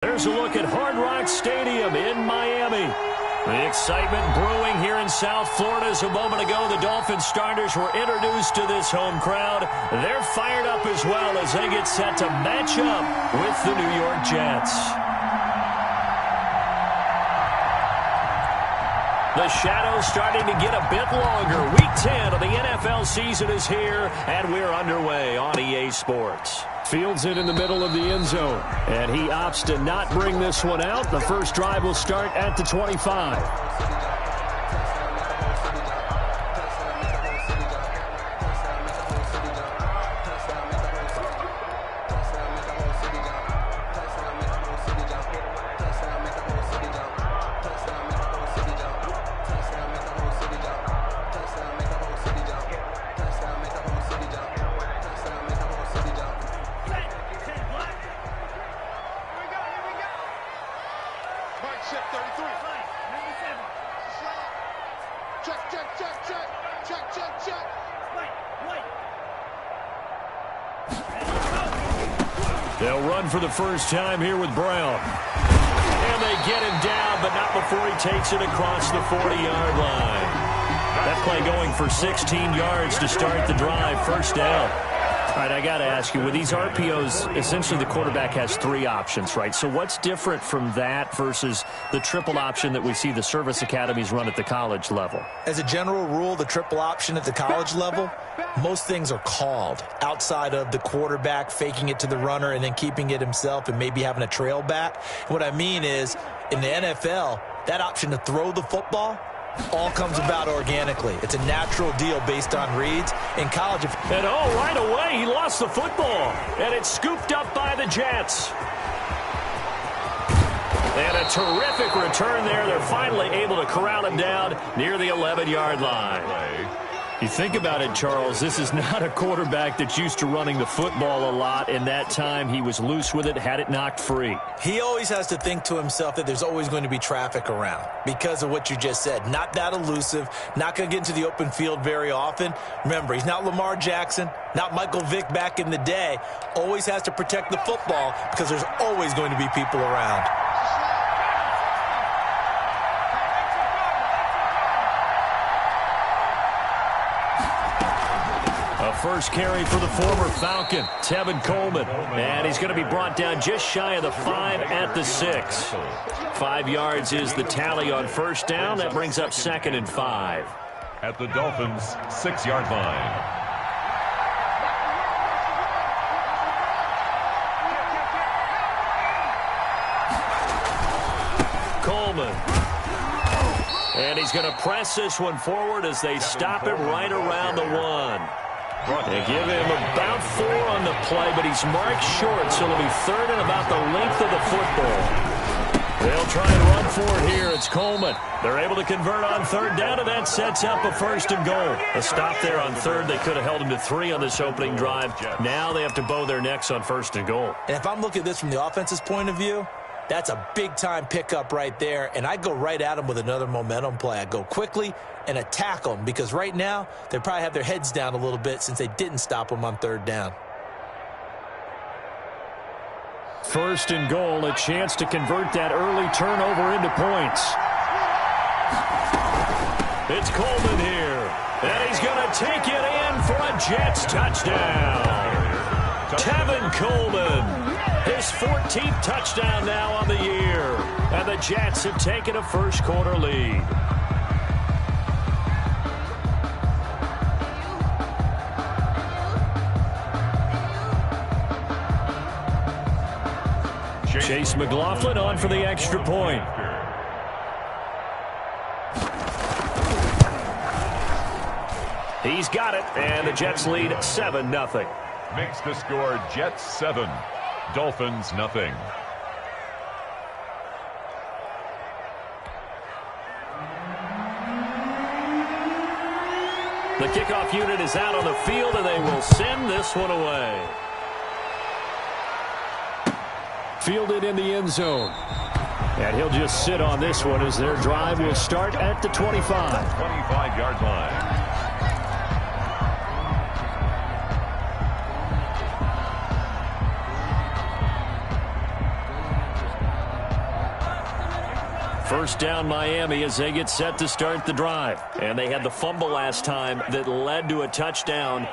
There's a look at Hard Rock Stadium in Miami. The excitement brewing here in South Florida. As a moment ago, the Dolphins starters were introduced to this home crowd. They're fired up as well as they get set to match up with the New York Jets. The shadow's starting to get a bit longer. Week 10 of the NFL season is here, and we're underway on EA Sports. Fields it in the middle of the end zone, and he opts to not bring this one out. The first drive will start at the 25. They'll run for the first time here with Brown. And they get him down, but not before he takes it across the 40-yard line. That play going for 16 yards to start the drive. First down. All right, I got to ask you, with these RPOs, essentially the quarterback has three options, right? So what's different from that versus the triple option that we see the service academies run at the college level? As a general rule, the triple option at the college level, most things are called outside of the quarterback faking it to the runner and then keeping it himself and maybe having a trail back. What I mean is, in the NFL, that option to throw the football all comes about organically. It's a natural deal based on reads. In college, and right away, he lost the football. And it's scooped up by the Jets. And a terrific return there. They're finally able to corral him down near the 11-yard line. You think about it, Charles, this is not a quarterback that's used to running the football a lot. In that time, he was loose with it, had it knocked free. He always has to think to himself that there's always going to be traffic around because of what you just said. Not that elusive, not going to get into the open field very often. Remember, he's not Lamar Jackson, not Michael Vick back in the day. Always has to protect the football because there's always going to be people around. First carry for the former Falcon, Tevin Coleman. And he's going to be brought down just shy of the 5 at the 6. 5 yards is the tally on first down. That brings up 2nd and 5. At the Dolphins' 6-yard line. Coleman. And he's going to press this one forward as they stop him right around the 1. They give him about 4 on the play, but he's marked short, so it'll be 3rd and about the length of the football. They'll try and run for it here. It's Coleman. They're able to convert on 3rd down, and that sets up a 1st and goal. A stop there on 3rd. They could have held him to 3 on this opening drive. Now they have to bow their necks on 1st and goal. And if I'm looking at this from the offense's point of view, that's a big-time pickup right there, and I go right at them with another momentum play. I go quickly and attack them because right now they probably have their heads down a little bit since they didn't stop them on 3rd down. 1st and goal, a chance to convert that early turnover into points. It's Coleman here, and he's going to take it in for a Jets touchdown. Tevin Coleman. His 14th touchdown now on the year. And the Jets have taken a first-quarter lead. Chase McLaughlin on for the extra point. He's got it, and the Jets lead 7-0. Makes the score Jets 7. Dolphins nothing. The kickoff unit is out on the field, and they will send this one away. Fielded in the end zone. And he'll just sit on this one as their drive will start at the 25. 25-yard line. First down Miami as they get set to start the drive. And they had the fumble last time that led to a touchdown.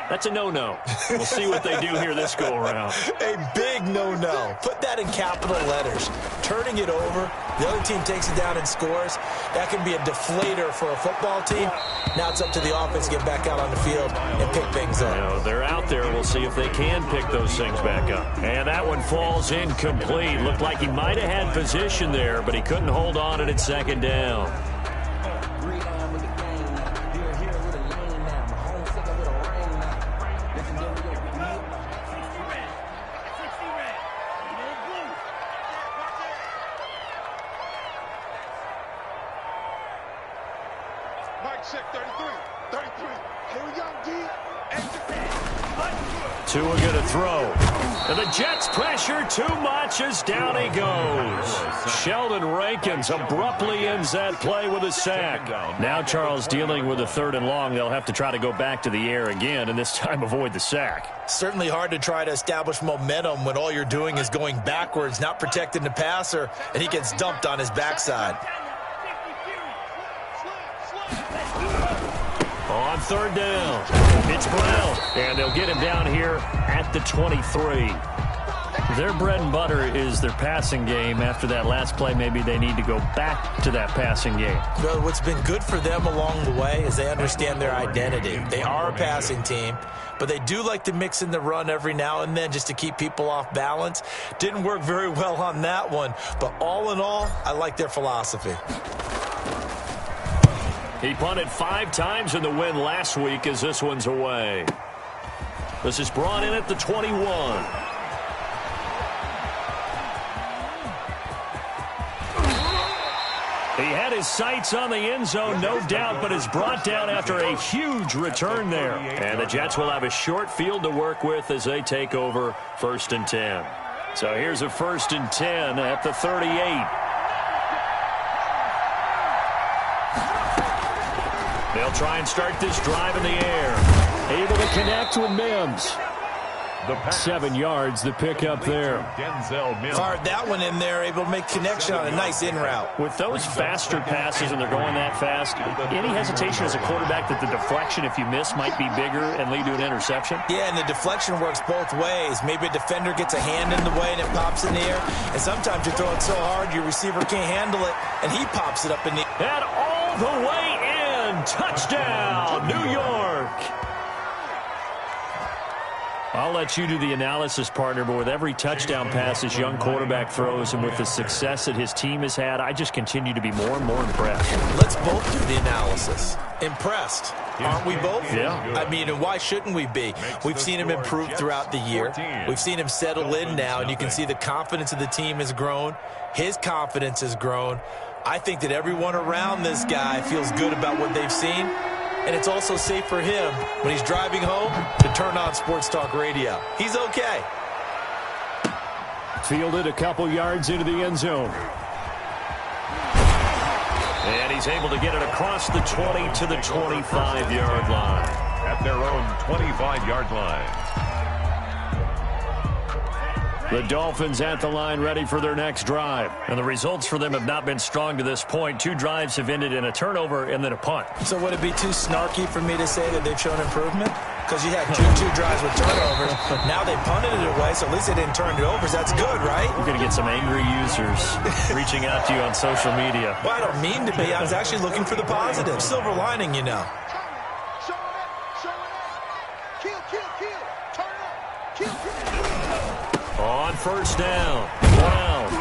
That's a no-no. We'll see what they do here this go-around. A big no-no. Put that in capital letters. Turning it over, the other team takes it down and scores. That can be a deflator for a football team. Now it's up to the offense to get back out on the field and pick things up. You know, they're out there. We'll see if they can pick those things back up. And that one falls incomplete. Looked like he might have had position there, but he couldn't hold on at second down. Tua going to throw. And the Jets pressure too much as down he goes. Sheldon Rankins abruptly ends that play with a sack. Now Charles dealing with a 3rd and long. They'll have to try to go back to the air again and this time avoid the sack. Certainly hard to try to establish momentum when all you're doing is going backwards, not protecting the passer, and he gets dumped on his backside. On 3rd down, it's Brown, and they'll get him down here at the 23. Their bread and butter is their passing game. After that last play, maybe they need to go back to that passing game. Well, what's been good for them along the way is they understand their identity. They are a passing team, but they do like to mix in the run every now and then just to keep people off balance. Didn't work very well on that one, but all in all, I like their philosophy. He punted 5 times in the win last week as this one's away. This is brought in at the 21. He had his sights on the end zone, no doubt, but is brought down after a huge return there. And the Jets will have a short field to work with as they take over 1st and 10. So here's a 1st and 10 at the 38. They'll try and start this drive in the air. Able to connect with Mims. 7 yards, the pickup there. Fired that one in there, able to make connection on a nice in route. With those faster passes and they're going that fast, any hesitation as a quarterback that the deflection, if you miss, might be bigger and lead to an interception? Yeah, and the deflection works both ways. Maybe a defender gets a hand in the way and it pops in the air. And sometimes you throw it so hard your receiver can't handle it, and he pops it up in the air. And all the way in. Touchdown, New York. I'll let you do the analysis, partner, but with every touchdown pass this young quarterback throws and with the success that his team has had, I just continue to be more and more impressed. Let's both do the analysis. Impressed. Aren't we both? Yeah. I mean, and why shouldn't we be? We've seen him improve throughout the year. We've seen him settle in now, and you can see the confidence of the team has grown. His confidence has grown. I think that everyone around this guy feels good about what they've seen. And it's also safe for him when he's driving home to turn on Sports Talk Radio. He's okay. Fielded a couple yards into the end zone. And he's able to get it across the 20 to the 25-yard line. At their own 25-yard line. The Dolphins at the line ready for their next drive. And the results for them have not been strong to this point. 2 drives have ended in a turnover and then a punt. So would it be too snarky for me to say that they've shown improvement? Because you had two drives with turnovers. Now they punted it away, so at least they didn't turn it over. So that's good, right? We're going to get some angry users reaching out to you on social media. Well, I don't mean to be. I was actually looking for the positive. Silver lining, you know. On 1st down, Brown.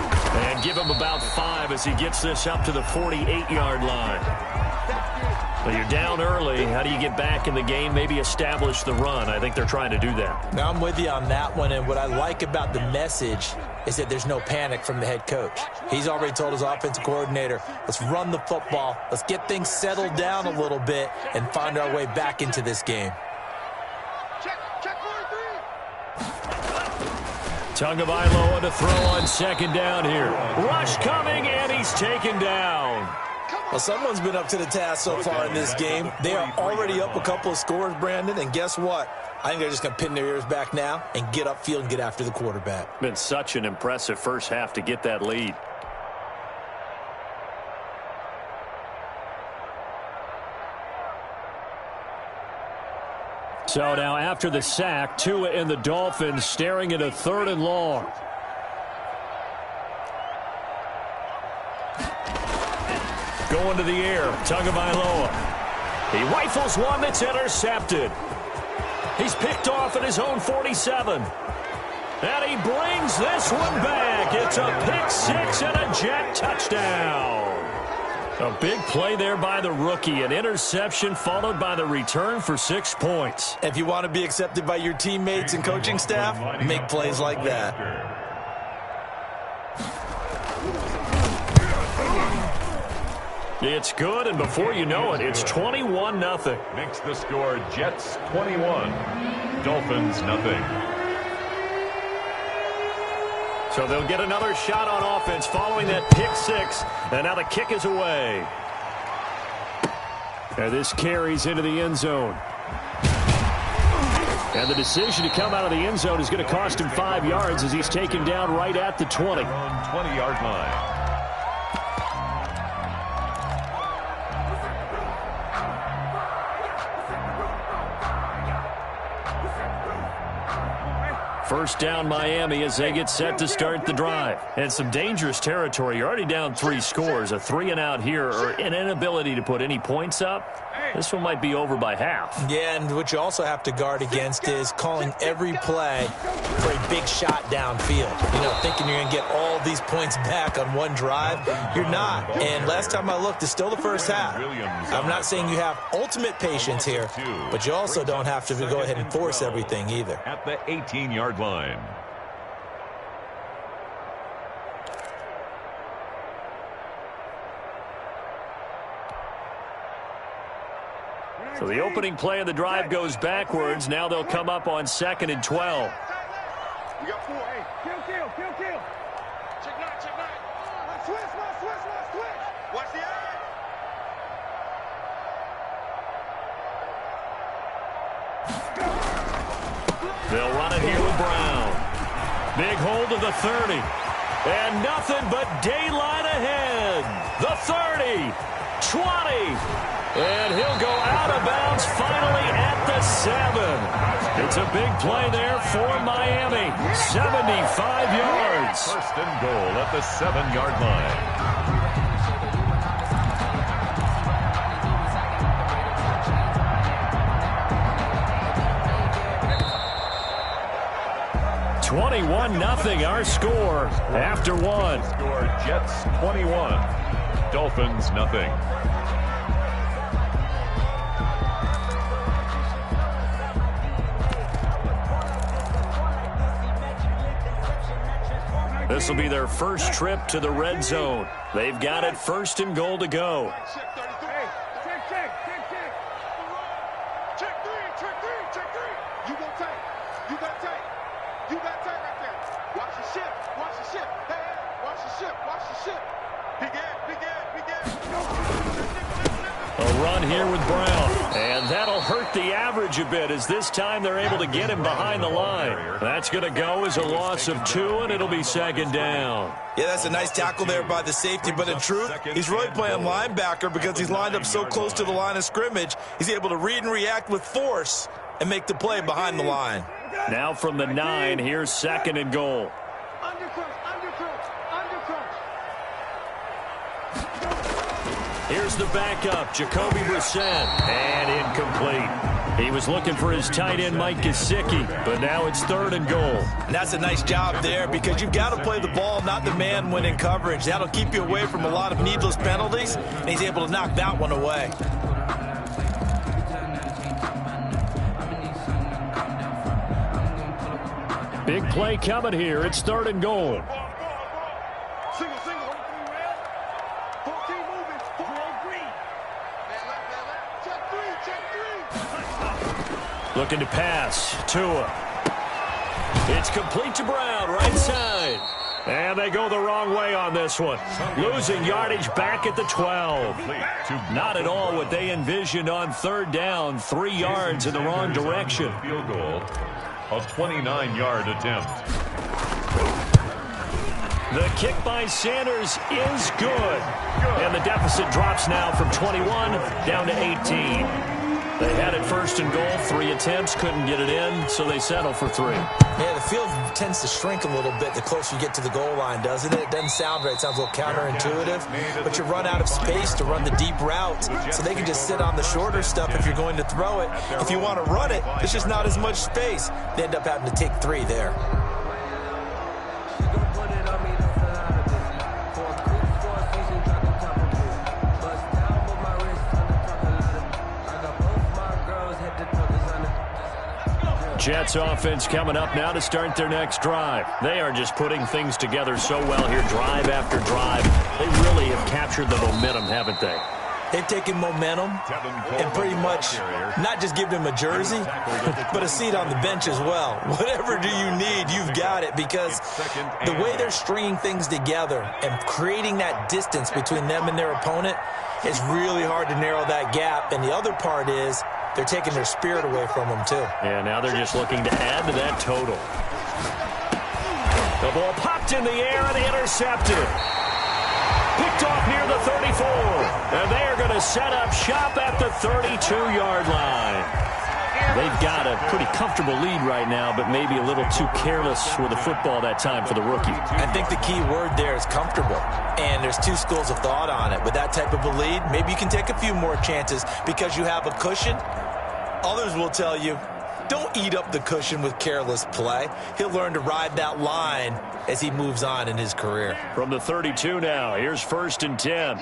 And give him about 5 as he gets this up to the 48-yard line. Well, you're down early. How do you get back in the game? Maybe establish the run. I think they're trying to do that. Now, I'm with you on that one, and what I like about the message is that there's no panic from the head coach. He's already told his offensive coordinator, let's run the football, let's get things settled down a little bit, and find our way back into this game. Tagovailoa to throw on 2nd down here. Rush coming, and he's taken down. Well, someone's been up to the task so far in this game. They are already up a couple of scores, Brandon, and guess what? I think they're just going to pin their ears back now and get upfield and get after the quarterback. Been such an impressive first half to get that lead. So now after the sack, Tua and the Dolphins staring at a 3rd and long. Going to the air, Tagovailoa. He rifles one that's intercepted. He's picked off at his own 47. And he brings this one back. It's a pick six and a Jet touchdown. A big play there by the rookie. An interception followed by the return for 6 points. If you want to be accepted by your teammates and coaching staff, make plays like that. It's good, and before you know it, it's 21-0. Makes the score Jets 21, Dolphins nothing. So they'll get another shot on offense following that pick six. And now the kick is away. And this carries into the end zone. And the decision to come out of the end zone is going to cost him 5 yards as he's taken down right at the 20. On 20-yard line. First down Miami as they get set to start the drive. And some dangerous territory. You're already down 3 scores. A 3-and-out here or an inability to put any points up. This one might be over by half. Yeah, and what you also have to guard against is calling every play for a big shot downfield. You know, thinking you're going to get all these points back on one drive. You're not. And last time I looked, it's still the first half. I'm not saying you have ultimate patience here, but you also don't have to go ahead and force everything either. At the 18-yard line. So the opening play of the drive goes backwards. Now they'll come up on 2nd and 12. We got 4. Hey, kill. Check 9. Switch. Watch the eye. They'll run it here with Brown. Big hold of the 30. And nothing but daylight ahead. The 30, 20. And he'll go out of bounds finally at the 7. It's a big play there for Miami. 75 yards. First and goal at the 7-yard line. 21-0 our score after one. Score Jets 21, Dolphins nothing. This will be their first trip to the red zone. They've got it 1st and goal to go. A run here with Brown. And that'll hurt the average a bit as this time they're able to get him behind the line. That's going to go as a loss of 2, and it'll be 2nd down. Yeah, that's a nice tackle there by the safety, but in truth, he's really playing linebacker because he's lined up so close to the line of scrimmage. He's able to read and react with force and make the play behind the line. Now from the 9, here's 2nd and goal. Here's the backup, Jacoby Brissett, and incomplete. He was looking for his tight end, Mike Gesicki, but now it's 3rd and goal. And that's a nice job there because you've got to play the ball, not the man when in coverage. That'll keep you away from a lot of needless penalties, and he's able to knock that one away. Big play coming here. It's 3rd and goal. Single. 14 moving. 4 green. Check 3. Looking to pass. Tua. It's complete to Brown, right side. And they go the wrong way on this one. Losing yardage back at the 12. Not at all what they envisioned on 3rd down. 3 yards in the wrong direction. Field goal, a 29-yard attempt. The kick by Sanders is good. And the deficit drops now from 21 down to 18. They had it first and goal. 3 attempts, couldn't get it in, so they settle for 3. Yeah, the field tends to shrink a little bit the closer you get to the goal line, doesn't it? It doesn't sound right. It sounds a little counterintuitive. But you run out of space to run the deep routes, so they can just sit on the shorter stuff if you're going to throw it. If you want to run it, there's just not as much space. They end up having to take 3 there. Jets offense coming up now to start their next drive. They are just putting things together so well here, drive after drive. They really have captured the momentum, haven't they? They've taken momentum and pretty much not just given him a jersey, but a seat on the bench as well. Whatever do you need, you've got it, because the way they're stringing things together and creating that distance between them and their opponent, it's really hard to narrow that gap. And the other part is they're taking their spirit away from them, too. Yeah, now they're just looking to add to that total. The ball popped in the air and intercepted. Picked off near the 34. And they are going to set up shop at the 32-yard line. They've got a pretty comfortable lead right now, but maybe a little too careless with the football that time for the rookie. I think the key word there is comfortable. And there's 2 schools of thought on it. With that type of a lead, maybe you can take a few more chances because you have a cushion. Others will tell you, don't eat up the cushion with careless play. He'll learn to ride that line as he moves on in his career. From the 32 now, here's 1st and 10.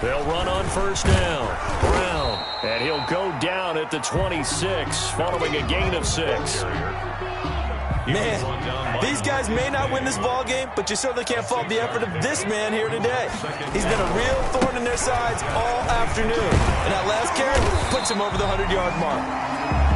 They'll run on 1st down. Brown, and he'll go down at the 26, following a gain of 6. Man, these guys may not win this ball game, but you certainly can't fault the effort of this man here today. He's been a real thorn in their sides all afternoon. And that last carry puts him over the 100-yard mark.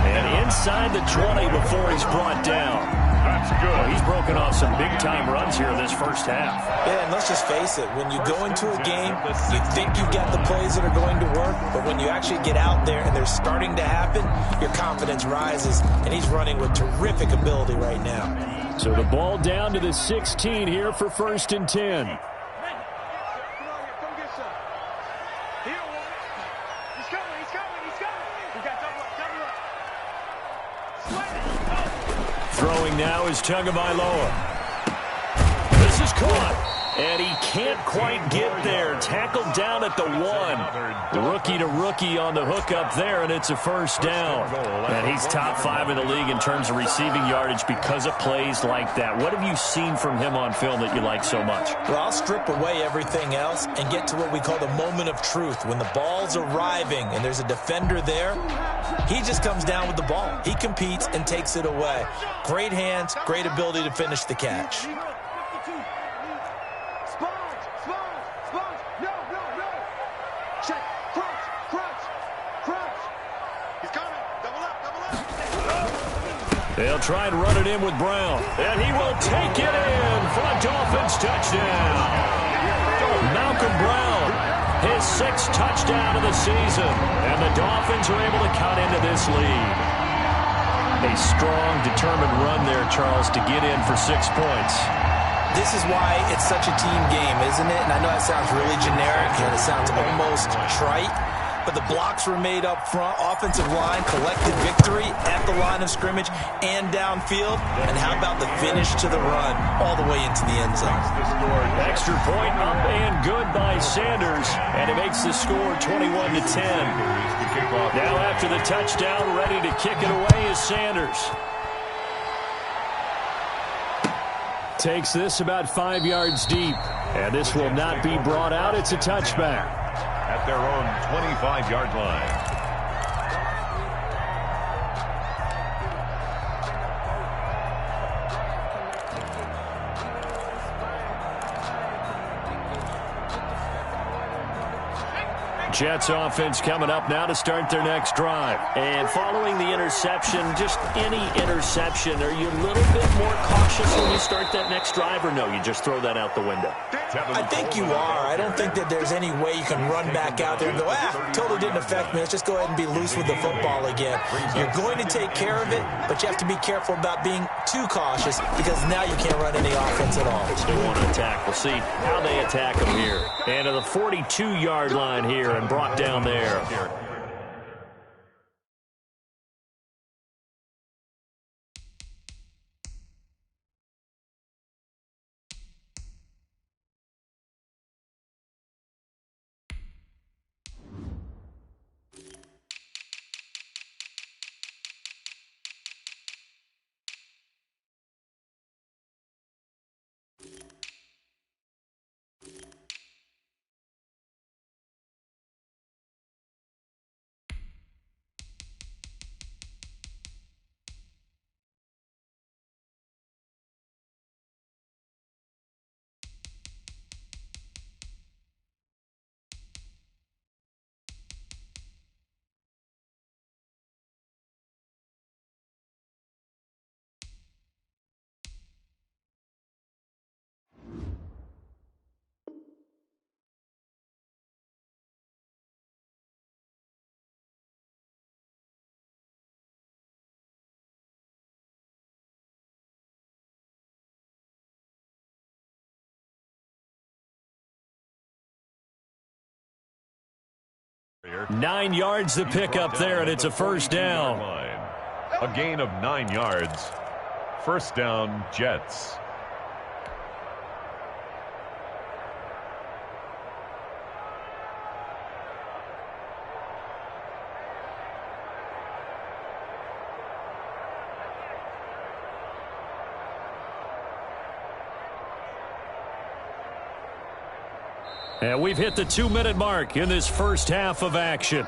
And inside the 20 before he's brought down. That's good. Well, he's broken off some big-time runs here in this first half. Yeah, and let's just face it. When you go into a game, you think you've got the plays that are going to work, but when you actually get out there and they're starting to happen, your confidence rises, and he's running with terrific ability right now. So the ball down to the 16 here for 1st and 10. Throwing now is Tagovailoa. This is caught, and he can't quite get there. Tackled down at the 1. The rookie-to-rookie on the hook up there, and it's a 1st down. And he's top 5 in the league in terms of receiving yardage because of plays like that. What have you seen from him on film that you like so much? Well, I'll strip away everything else and get to what we call the moment of truth. When the ball's arriving and there's a defender there, he just comes down with the ball. He competes and takes it away. Great hands, great ability to finish the catch. They'll try and run it in with Brown. And he will take it in for a Dolphins touchdown. Malcolm Brown, his 6th touchdown of the season. And the Dolphins are able to cut into this lead. A strong, determined run there, Charles, to get in for 6 points. This is why it's such a team game, isn't it? And I know that sounds really generic and it sounds almost trite. But the blocks were made up front. Offensive line collected victory at the line of scrimmage and downfield. And how about the finish to the run all the way into the end zone? Extra point up and good by Sanders. And it makes the score 21-10. Now after the touchdown, ready to kick it away is Sanders. Takes this about 5 yards deep. And this will not be brought out. It's a touchback. At their own 25-yard line. Jets offense coming up now to start their next drive. And following the interception, just any interception, are you a little bit more cautious when you start that next drive, or no, you just throw that out the window? I think you are. I don't think that there's any way you can run back out there and go, totally didn't affect me. Let's just go ahead and be loose with the football again. You're going to take care of it, but you have to be careful about being too cautious because now you can't run any offense at all. They still want to attack. We'll see how they attack them here. And to the 42-yard line here and brought down there. Nine yards to pick up there, and it's a first down. A gain of 9 yards. First down, Jets. And we've hit the 2-minute mark in this first half of action.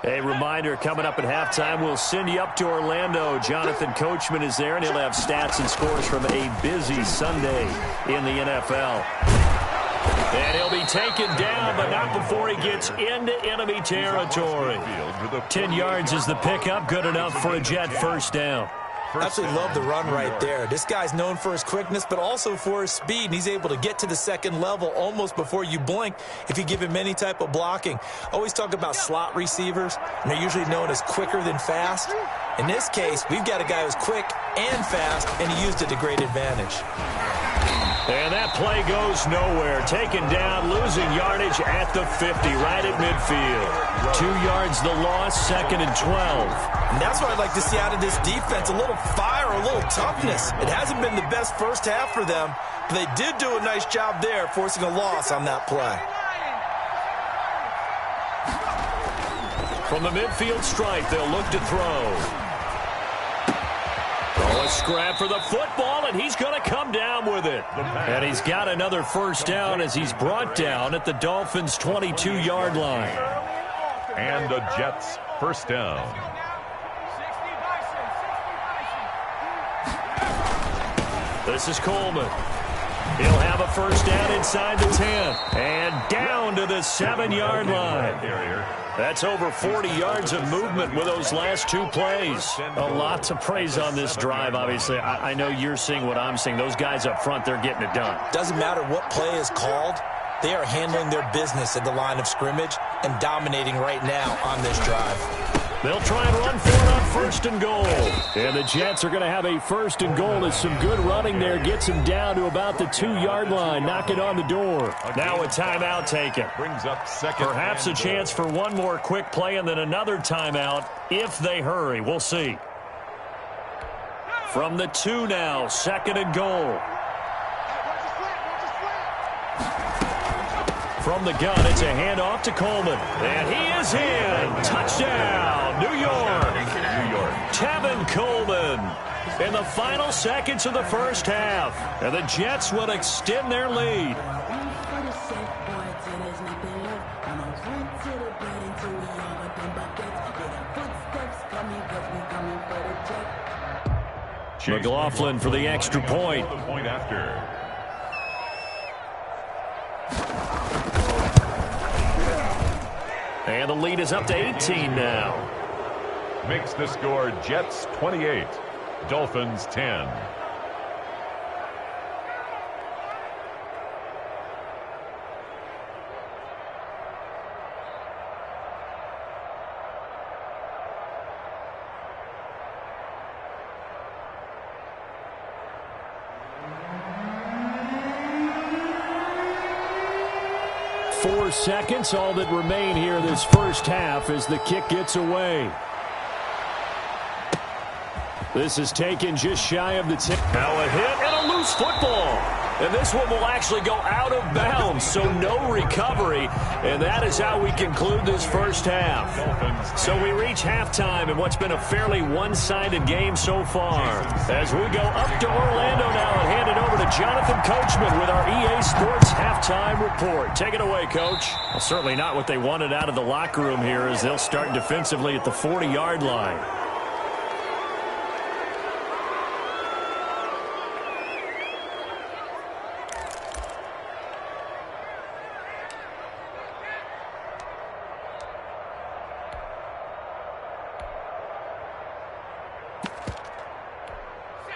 A reminder, coming up at halftime, we'll send you up to Orlando. Jonathan Coachman is there, and he'll have stats and scores from a busy Sunday in the NFL. And he'll be taken down, but not before he gets into enemy territory. 10 yards is the pickup, good enough for a Jet first down. Absolutely love the run right there. This guy's known for his quickness, but also for his speed, and he's able to get to the second level almost before you blink if you give him any type of blocking. Always talk about slot receivers, and they're usually known as quicker than fast. In this case, we've got a guy who's quick and fast, and he used it to great advantage. And that play goes nowhere. Taken down, losing yardage at the 50, right at midfield. 2 yards the loss, 2nd and 12. And that's what I'd like to see out of this defense, a little fire, a little toughness. It hasn't been the best first half for them, but they did do a nice job there, forcing a loss on that play. From the midfield stripe, they'll look to throw. A scrap for the football, and he's going to come down with it. And he's got another first down as he's brought down at the Dolphins' 22-yard line. And the Jets first down. This is Coleman. He'll have a first down inside the 10. And down to the 7-yard line. That's over 40 yards of movement with those last two plays. A lot to praise on this drive, obviously. I know you're seeing what I'm seeing. Those guys up front, they're getting it done. Doesn't matter what play is called. They are handling their business at the line of scrimmage and dominating right now on this drive. They'll try and run for it on 1st and goal. And the Jets are going to have a 1st and goal as some good running there gets them down to about the 2-yard line, knocking on the door. Now a timeout taken. Brings up second. Perhaps a chance for one more quick play and then another timeout if they hurry. We'll see. From the 2 now, 2nd and goal. From the gun, it's a handoff to Coleman. And he is in. Touchdown, New York. Tevin Coleman in the final seconds of the first half. And the Jets will extend their lead. McLaughlin for the extra point. The point after. And the lead is up to 18 now. Makes the score Jets 28, Dolphins 10. Four seconds, all that remain here this first half as the kick gets away. This is taken just shy of the tip. Now a hit and a loose football. And this one will actually go out of bounds, so no recovery. And that is how we conclude this first half. So we reach halftime in what's been a fairly one-sided game so far. As we go up to Orlando now and hand it over to Jonathan Coachman with our EA Sports halftime report. Take it away, Coach. Well, certainly not what they wanted out of the locker room here as they'll start defensively at the 40-yard line.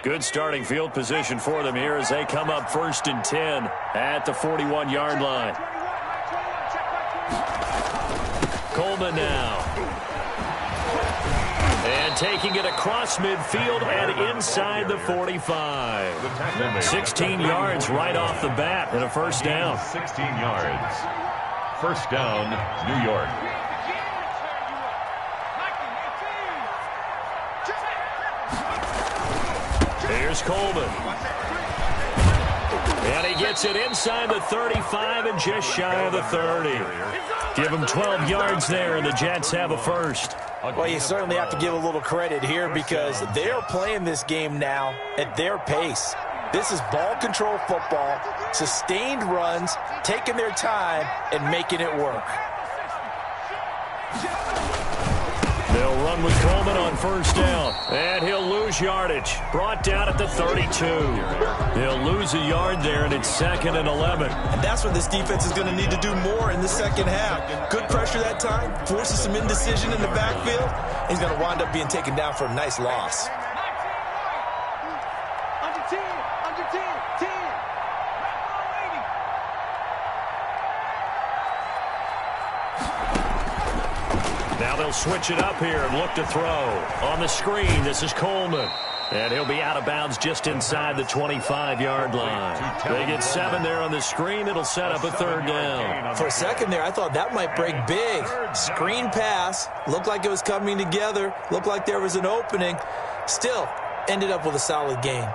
Good starting field position for them here as they come up 1st and 10 at the 41-yard line. Coleman now. And taking it across midfield and inside the 45. 16 yards right off the bat and a first down. 16 yards. First down, New York. Here's Coleman. And he gets it inside the 35 and just shy of the 30. Give him 12 yards there, and the Jets have a first. Well, you certainly have to give a little credit here because they're playing this game now at their pace. This is ball control football, sustained runs, taking their time, and making it work. They'll run with Coleman on first down, and he'll lose yardage. Brought down at the 32. He'll lose a yard there, and it's 2nd and 11. And that's what this defense is going to need to do more in the second half. Good pressure that time, forces some indecision in the backfield. He's going to wind up being taken down for a nice loss. Under 10, under 10, 10. Now they'll switch it up here and look to throw. On the screen, this is Coleman. And he'll be out of bounds just inside the 25-yard line. They get 7 there on the screen. It'll set up a 3rd down. For a second there, I thought that might break big. Screen pass. Looked like it was coming together. Looked like there was an opening. Still, ended up with a solid gain.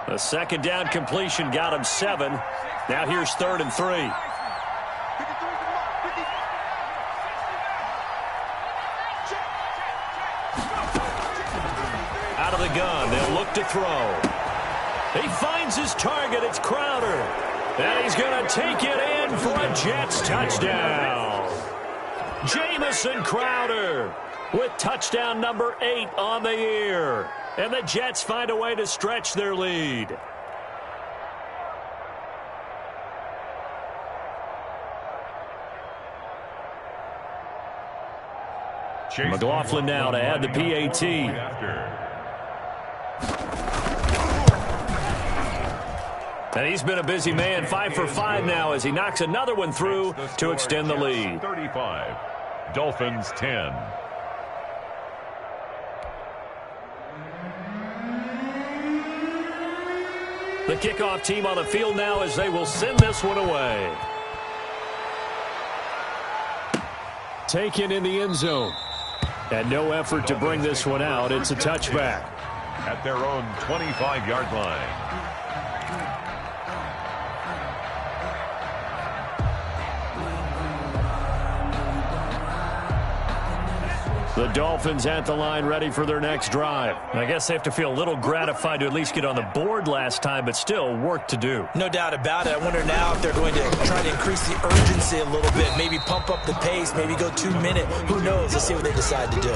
A 2nd down completion got him 7. Now here's 3rd and 3. Out of the gun, they'll look to throw. He finds his target. It's Crowder. And he's going to take it in for a Jets touchdown. Jamison Crowder with touchdown number 8 on the year. And the Jets find a way to stretch their lead. McLaughlin now to add the PAT. And he's been a busy man, 5 for 5 now as he knocks another one through to extend the lead. 35, Dolphins 10. The kickoff team on the field now as they will send this one away. taken in the end zone. And no effort to bring this one out. It's a touchback. At their own 25-yard line. The Dolphins at the line ready for their next drive. I guess they have to feel a little gratified to at least get on the board last time, but still work to do. No doubt about it. I wonder now if they're going to try to increase the urgency a little bit, maybe pump up the pace, maybe go 2 minute. Who knows? Let's see what they decide to do.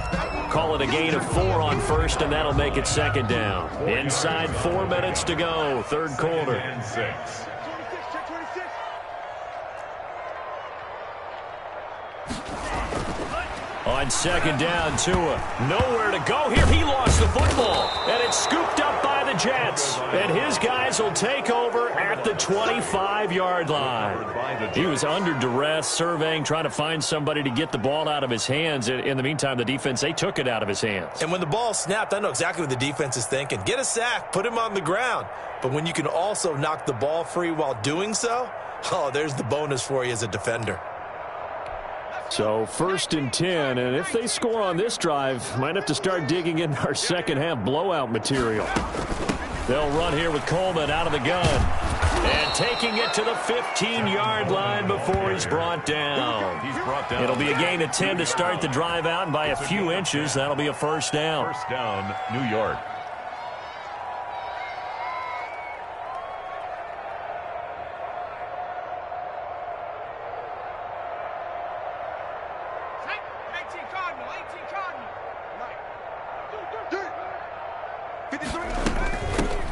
Call it a gain of 4 on first, and that'll make it second down. Inside 4 minutes to go, third quarter. And 6. On second down, Tua. Nowhere to go here. He lost the football. And it's scooped up by the Jets. And his guys will take over at the 25-yard line. He was under duress, surveying, trying to find somebody to get the ball out of his hands. In the meantime, the defense, they took it out of his hands. And when the ball snapped, I know exactly what the defense is thinking. Get a sack, put him on the ground. But when you can also knock the ball free while doing so, oh, there's the bonus for you as a defender. So 1st and 10, and if they score on this drive, might have to start digging in our second half blowout material. They'll run here with Coleman out of the gun. And taking it to the 15-yard line before he's brought down. It'll be a gain of 10 to start the drive out, and by a few inches, that'll be a first down. First down, New York.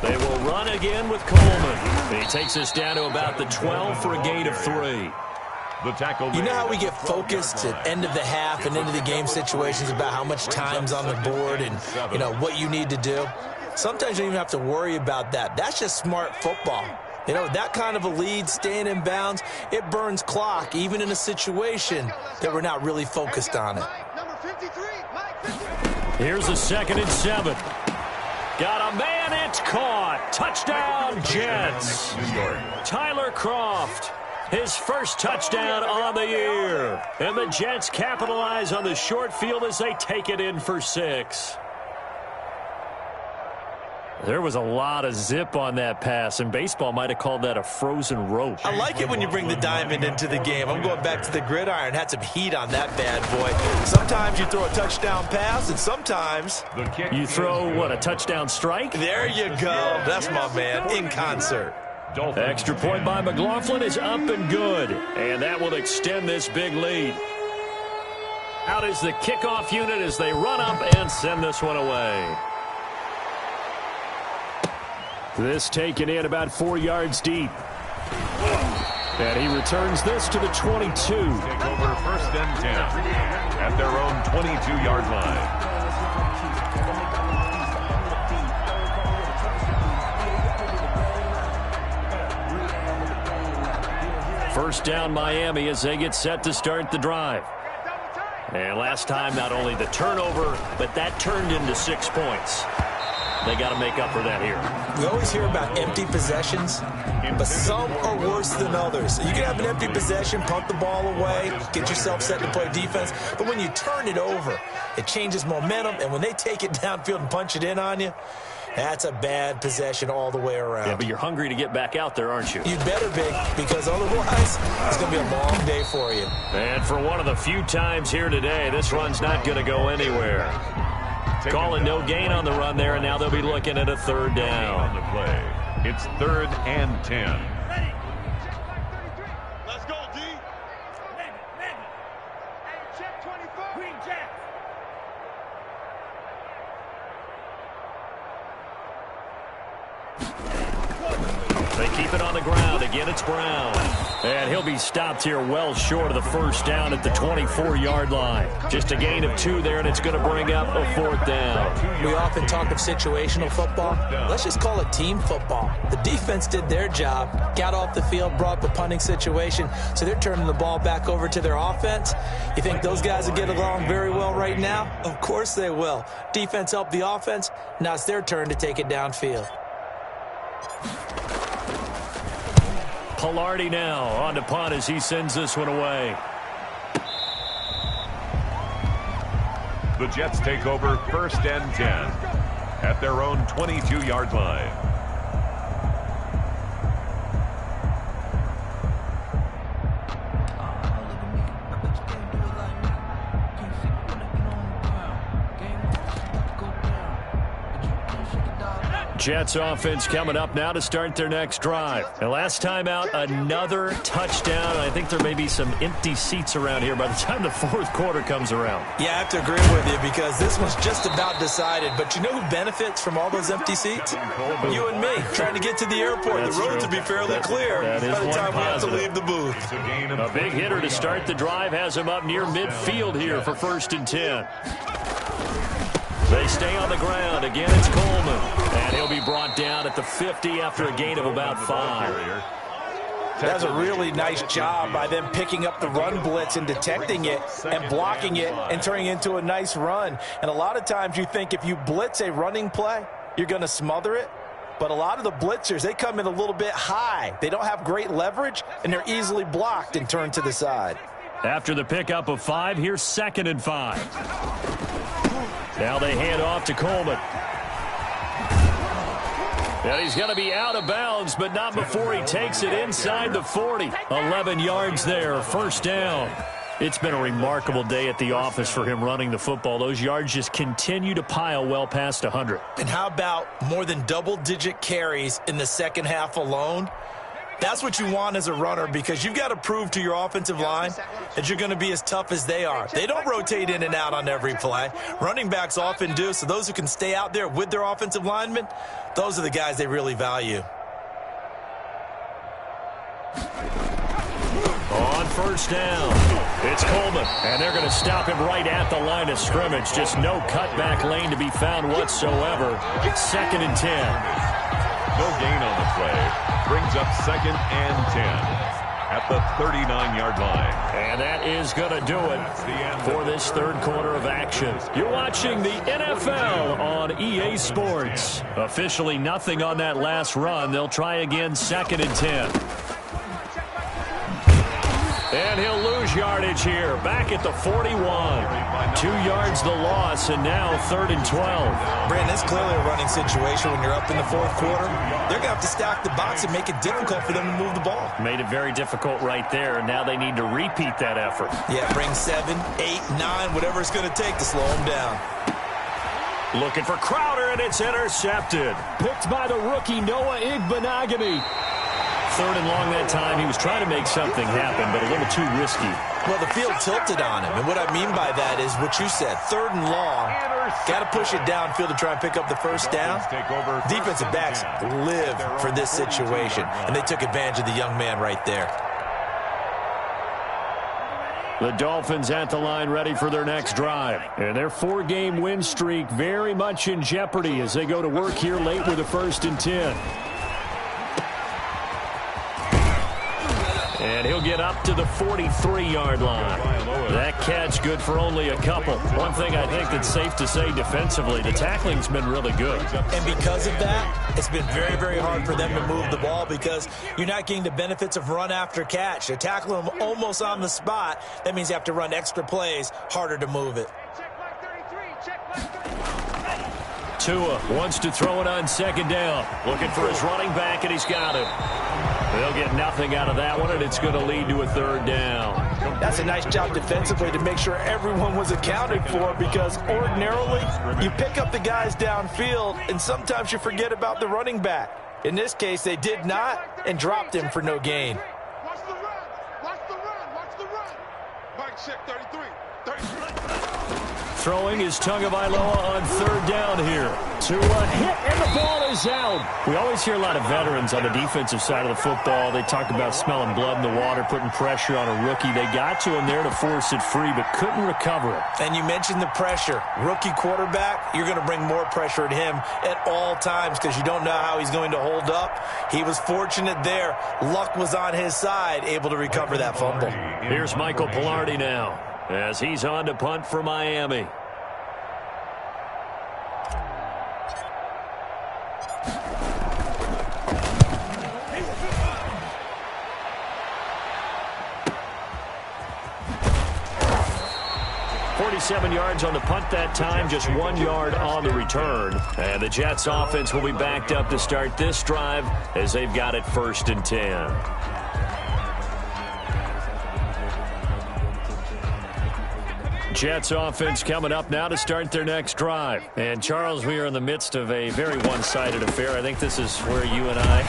They will run again with Coleman. He takes us down to about the 12 for a gain of 3. The tackle. You know how we get focused at end of the half and into the game situations about how much time's on the board and, you know, what you need to do? Sometimes you don't even have to worry about that. That's just smart football. You know, that kind of a lead, staying in bounds, it burns clock, even in a situation that we're not really focused on it. Here's a 2nd and 7. Got a man, it's caught. Touchdown, Jets. Tyler Kroft, his first touchdown on the year. And the Jets capitalize on the short field as they take it in for 6. There was a lot of zip on that pass, and baseball might have called that a frozen rope. I like it when you bring the diamond into the game. I'm going back to the gridiron. Had some heat on that bad boy. Sometimes you throw a touchdown pass, and sometimes you throw, what, a touchdown strike? There you go. That's my man, in concert. Extra point by McLaughlin is up and good, and that will extend this big lead. Out is the kickoff unit as they run up and send this one away. This taken in about 4 yards deep. And he returns this to the 22. Take over 1st and 10 at their own 22-yard line. First down Miami as they get set to start the drive. And last time, not only the turnover, but that turned into 6 points. They got to make up for that here. We always hear about empty possessions, but some are worse than others. You can have an empty possession, punt the ball away, get yourself set to play defense, but when you turn it over, it changes momentum, and when they take it downfield and punch it in on you, that's a bad possession all the way around. Yeah, but you're hungry to get back out there, aren't you? You'd better be, because otherwise it's going to be a long day for you. And for one of the few times here today, this run's not going to go anywhere. Calling no gain on the run there, and now they'll be looking at a 3rd down. On the play. It's 3rd and 10. Let's go, D. Hey, check 24. Green Jack. They keep it on the ground. Again, it's Brown. And he'll be stopped here well short of the first down at the 24-yard line. Just a gain of 2 there, and it's going to bring up a 4th down. We often talk of situational football. Let's just call it team football. The defense did their job, got off the field, brought up a punting situation, so they're turning the ball back over to their offense. You think those guys will get along very well right now? Of course they will. Defense helped the offense. Now it's their turn to take it downfield. Palardy now on to punt as he sends this one away. The Jets take over 1st and 10 at their own 22-yard line. Jets offense coming up now to start their next drive. And last time out, another touchdown. I think there may be some empty seats around here by the time the fourth quarter comes around. Yeah, I have to agree with you because this one's just about decided. But you know who benefits from all those empty seats? You and me, trying to get to the airport. That's the roads true. will be fairly clear by the time we have to leave the booth. A big hitter to start the drive has him up near midfield here for 1st and 10. They stay on the ground. Again, it's Coleman. And he'll be brought down at the 50 after a gain of about 5. That's a really nice job by them picking up the run blitz and detecting it and blocking it and turning it into a nice run. And a lot of times you think if you blitz a running play, you're going to smother it. But a lot of the blitzers, they come in a little bit high. They don't have great leverage, and they're easily blocked and turned to the side. After the pickup of 5, here's 2nd and 5. Now they hand off to Coleman. And he's going to be out of bounds, but not before he takes it inside the 40. 11 yards there, 1st down. It's been a remarkable day at the office for him running the football. Those yards just continue to pile well past 100. And how about more than double-digit carries in the second half alone? That's what you want as a runner because you've got to prove to your offensive line that you're going to be as tough as they are. They don't rotate in and out on every play. Running backs often do, so those who can stay out there with their offensive linemen, those are the guys they really value. On 1st down, it's Coleman, and they're going to stop him right at the line of scrimmage. Just no cutback lane to be found whatsoever. 2nd and 10. No gain on the play. Brings up 2nd and 10 at the 39-yard line. And that is going to do it for this third quarter of action. You're watching the NFL on EA Sports. Officially nothing on that last run. They'll try again 2nd and 10. And he'll lose yardage here. Back at the 41. 2 yards the loss, and now 3rd and 12. Brandon, it's clearly a running situation when you're up in the fourth quarter. They're going to have to stack the box and make it difficult for them to move the ball. Made it very difficult right there, and now they need to repeat that effort. Yeah, bring 7, 8, 9, whatever it's going to take to slow them down. Looking for Crowder, and it's intercepted. Picked by the rookie Noah Igbenogany. 3rd and long that time. He was trying to make something happen, but a little too risky. Well, the field tilted on him, and what I mean by that is what you said. 3rd and long, got to push it downfield to try and pick up the 1st down. Defensive backs live for this situation, and they took advantage of the young man right there. The Dolphins at the line ready for their next drive. And their 4-game win streak very much in jeopardy as they go to work here late with a 1st and 10. And he'll get up to the 43-yard line. That catch good for only a couple. One thing I think that's safe to say defensively, the tackling's been really good. And because of that, it's been very, very hard for them to move the ball because you're not getting the benefits of run after catch. They're tackling them almost on the spot. That means you have to run extra plays, harder to move it. Tua wants to throw it on 2nd down. Looking for his running back, and he's got him. They'll get nothing out of that one, and it's going to lead to a 3rd down. That's a nice job defensively to make sure everyone was accounted for because ordinarily you pick up the guys downfield, and sometimes you forget about the running back. In this case, they did not and dropped him for no gain. Watch the run. Watch the run. Watch the run. Mike check 33. 33. Throwing is Tagovailoa on 3rd down here. To a hit, and the ball is out. We always hear a lot of veterans on the defensive side of the football. They talk about smelling blood in the water, putting pressure on a rookie. They got to him there to force it free, but couldn't recover it. And you mentioned the pressure. Rookie quarterback, you're going to bring more pressure at him at all times because you don't know how he's going to hold up. He was fortunate there. Luck was on his side, able to recover that fumble. Here's Michael Pilardi now as he's on to punt for Miami. 37 yards on the punt that time, just 1 yard on the return. And the Jets offense will be backed up to start this drive as they've got it 1st and 10. Jets offense coming up now to start their next drive. And, Charles, we are in the midst of a very one-sided affair. I think this is where you and I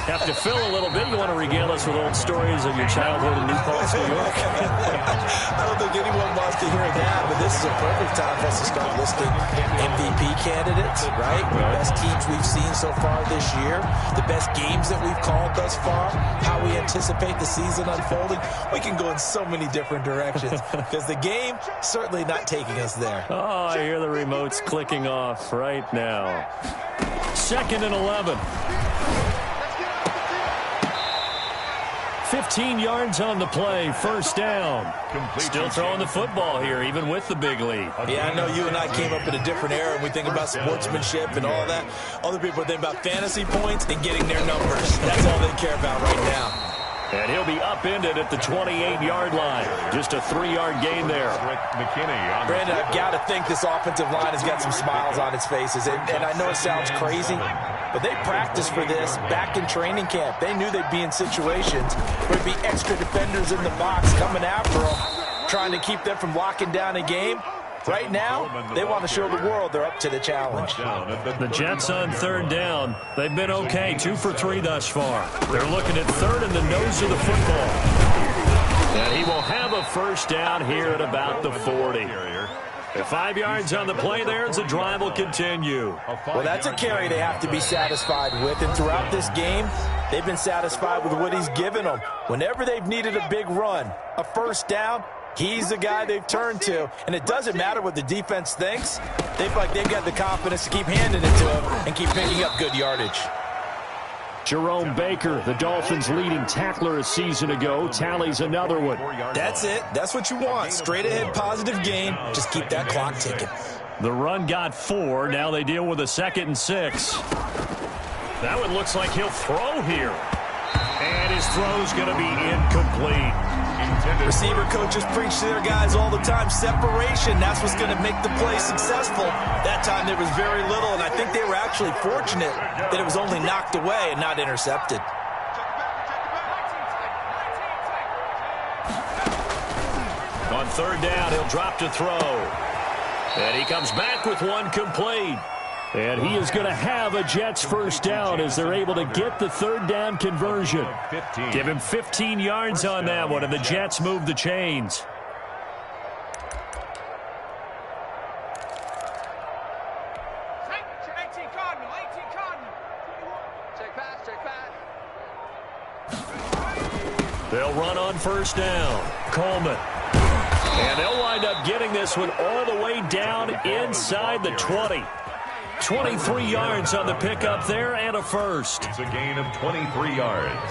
have to fill a little bit. You want to regale us with old stories of your childhood in New Paltz, New York? I don't think anyone wants to hear that, but this is a perfect time for us to start listing MVP candidates, right? The best teams we've seen so far this year, the best games that we've called thus far, how we anticipate the season unfolding. We can go in so many different directions because the game certainly not taking us there. Oh, I hear the remotes clicking off right now. 2nd and 11. 15 yards on the play, 1st down. Still throwing the football here, even with the big lead. Yeah, I know you and I came up in a different era, and we think about sportsmanship and all that. Other people think about fantasy points and getting their numbers. That's all they care about right now. And he'll be upended at the 28-yard line. Just a 3-yard gain there. Brandon, I've got to think this offensive line has got some smiles on its faces. And I know it sounds crazy, but they practiced for this back in training camp. They knew they'd be in situations where there'd be extra defenders in the box coming after them, trying to keep them from locking down a game. Right now, they want to show the world they're up to the challenge. The Jets on 3rd down. They've been okay, 2 for 3 thus far. They're looking at 3rd and the nose of the football. And he will have a 1st down here at about the 40. 5 yards on the play there as the drive will continue. Well, that's a carry they have to be satisfied with. And throughout this game, they've been satisfied with what he's given them. Whenever they've needed a big run, a 1st down, he's the guy they've turned to. And it doesn't matter what the defense thinks. They feel like they've got the confidence to keep handing it to him and keep picking up good yardage. Jerome Baker, the Dolphins' leading tackler a season ago, tallies another one. That's it. That's what you want. Straight ahead, positive gain. Just keep that clock ticking. The run got 4. Now they deal with a 2nd and 6. That one looks like he'll throw here. And his throw's going to be incomplete. Receiver coaches preach to their guys all the time. Separation, that's what's going to make the play successful. That time there was very little, and I think they were actually fortunate that it was only knocked away and not intercepted. On 3rd down, he'll drop to throw. And he comes back with one complete. And he is going to have a Jets 1st down as they're able to get the 3rd down conversion. Give him 15 yards on that one, and the Jets move the chains. They'll run on 1st down. Coleman. And they'll wind up getting this one all the way down inside the 20. 23 yards on the pickup there and a 1st. It's a gain of 23 yards.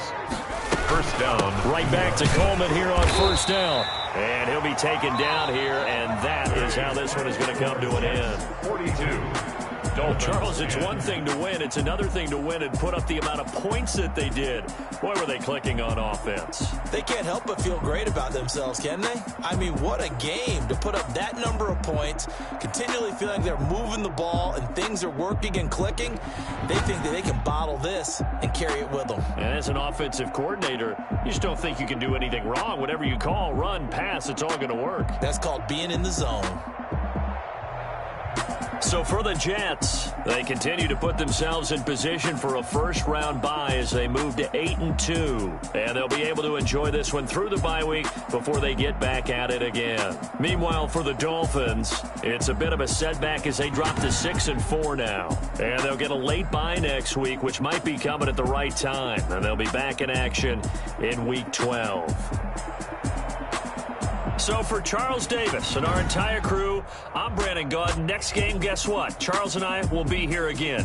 1st down. Right back to Coleman here on 1st down. And he'll be taken down here, and that is how this one is going to come to an end. 42. Well, Charles, it's one thing to win. It's another thing to win and put up the amount of points that they did. Boy, were they clicking on offense. They can't help but feel great about themselves, can they? I mean, what a game to put up that number of points, continually feeling they're moving the ball and things are working and clicking. They think that they can bottle this and carry it with them. And as an offensive coordinator, you just don't think you can do anything wrong. Whatever you call, run, pass, it's all going to work. That's called being in the zone. So for the Jets, they continue to put themselves in position for a 1st-round bye as they move to 8-2. And they'll be able to enjoy this one through the bye week before they get back at it again. Meanwhile, for the Dolphins, it's a bit of a setback as they drop to 6-4 now. And they'll get a late bye next week, which might be coming at the right time. And they'll be back in action in Week 12. So for Charles Davis and our entire crew, I'm Brandon Gaudin. Next game, guess what? Charles and I will be here again.